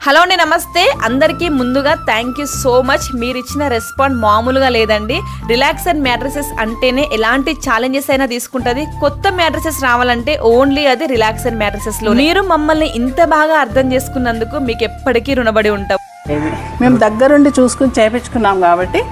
Hello అండి, నమస్తే అందరికీ. ముందుగా థ్యాంక్ యూ సో మచ్. మీరు ఇచ్చిన రెస్పాండ్ మామూలుగా లేదండి. రిలాక్స్ అండ్ మ్యాట్రసెస్ అంటేనే ఎలాంటి ఛాలెంజెస్ అయినా తీసుకుంటుంది. కొత్త మ్యాట్రసెస్ రావాలంటే ఓన్లీ అది రిలాక్స్ అండ్ మ్యాట్రసెస్ లో. మీరు మమ్మల్ని ఇంత బాగా అర్థం చేసుకున్నందుకు మీకు ఎప్పటికీ రుణపడి ఉంటాం. మేము దగ్గరుండి చూసుకుని చేపించుకున్నాం కాబట్టి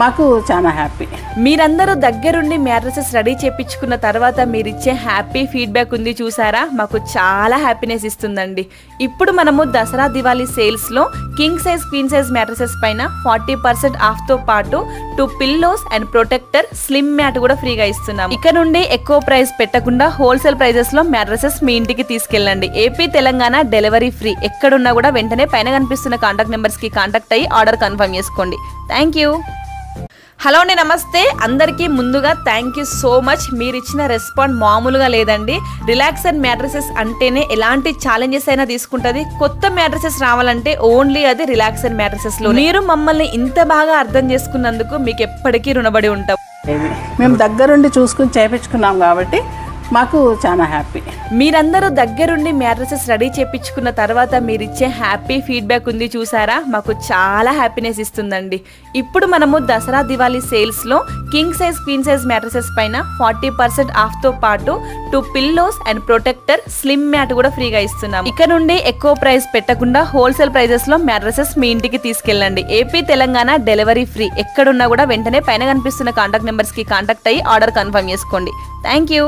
మాకు చాలా హ్యాపీ. మీరందరూ దగ్గరుండి మ్యాట్రసెస్ రెడీ చేయించుకున్న తర్వాత మీరు ఇచ్చే హ్యాపీ ఫీడ్బ్యాక్ ఉంది చూసారా, మాకు చాలా హ్యాపీనెస్ ఇస్తుందండి. ఇప్పుడు మనము దసరా దివాళీ సేల్స్ లో king size queen size mattresses పైన 40% ఆఫ్ తో పాటు 2 pillows and protector slim mat కూడా ఫ్రీగా ఇస్తున్నాం. ఇక నుండి ఎక్కువ ప్రైస్ పెట్టకుండా హోల్సేల్ ప్రైజెస్ లో మ్యాట్రసెస్ మీ ఇంటికి తీసుకెళ్ళండి. AP Telangana delivery free. ఎక్కడున్నా కూడా వెంటనే పైన కనిపిస్తున్న కాంటాక్ట్ నెంబర్స్ కి కాంటాక్ట్ అయ్యి ఆర్డర్ కన్ఫర్మ్ చేసుకోండి. Thank you. హలో అండి, నమస్తే అందరికీ. ముందుగా థ్యాంక్ యూ సో మచ్. మీరు ఇచ్చిన రెస్పాండ్ మామూలుగా లేదండి. రిలాక్స్ అండ్ మ్యాట్రసెస్ అంటేనే ఎలాంటి ఛాలెంజెస్ అయినా తీసుకుంటుంది. కొత్త మ్యాట్రసెస్ రావాలంటే ఓన్లీ అది రిలాక్స్ అండ్ మ్యాట్రసెస్ లో. మీరు మమ్మల్ని ఇంత బాగా అర్థం చేసుకున్నందుకు మీకు ఎప్పటికీ రుణపడి ఉంటాం. మేము దగ్గరుండి చూసుకుని చేపించుకున్నాం కాబట్టి మాకు చాలా హ్యాపీ. మీరందరూ దగ్గరుండి మ్యాట్రసెస్ రెడీ చేయించుకున్న తర్వాత మీరు ఇచ్చే హ్యాపీ ఫీడ్బ్యాక్ ఉంది చూసారా, మాకు చాలా హ్యాపీనెస్ ఇస్తుందండి. ఇప్పుడు మనము దసరా దివాళీ సేల్స్ లో king size queen size mattresses పైన 40% ఆఫ్ తో పాటు 2 pillows and protector slim mat కూడా ఫ్రీగా ఇస్తున్నాం. ఇక నుండి ఎక్కువ ప్రైస్ పెట్టకుండా హోల్సేల్ ప్రైజెస్ లో మ్యాట్రసెస్ మీ ఇంటికి తీసుకెళ్ళండి. AP Telangana delivery free. ఎక్కడున్నా కూడా వెంటనే పైన కనిపిస్తున్న కాంటాక్ట్ నెంబర్స్ కి కాంటాక్ట్ అయ్యి ఆర్డర్ కన్ఫర్మ్ చేసుకోండి. Thank you.